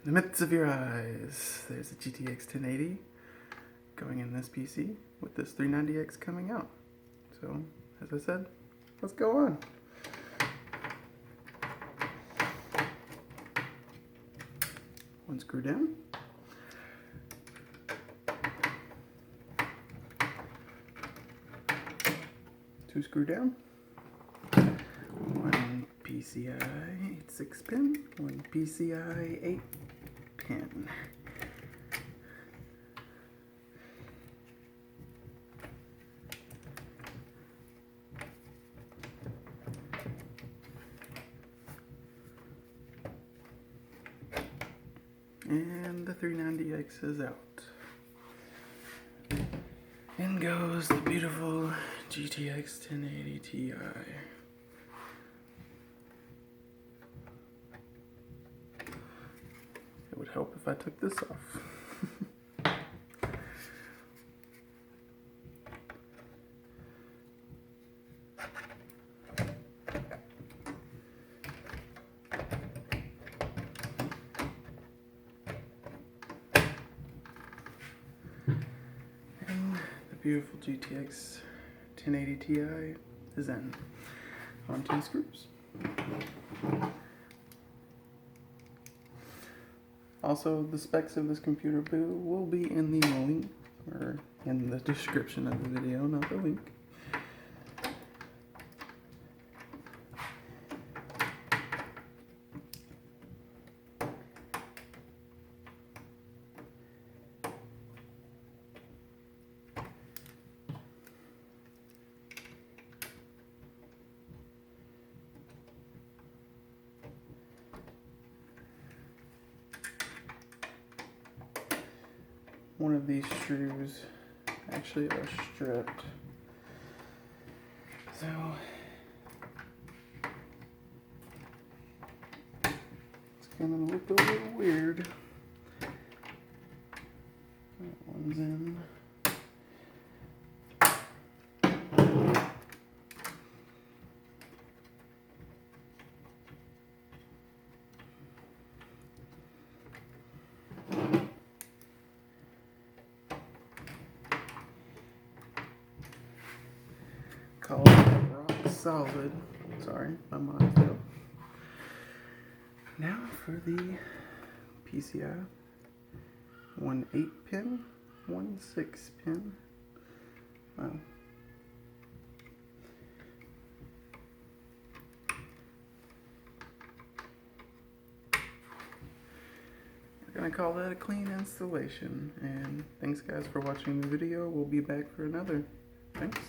In the midst of your eyes, there's a GTX 1080 going in this PC with this 390X coming out. So, as I said, let's go on. One screw down. Two screw down. One PCI 6-pin, one PCI 8-pin. And the 390X is out. In goes the beautiful GTX 1080 Ti. It would help if I took this off. Beautiful GTX 1080 Ti is in on 2 screws. Also, the specs of this computer will be in the link, or in the description of the video, not the link. One of these screws actually are stripped, so it's gonna look a little weird. That one's in. Call it rock solid. Sorry, my mind fell. Now for the PCI. One 8-pin, one 6-pin. Wow. We're gonna call that a clean installation. And thanks guys for watching the video. We'll be back for another. Thanks.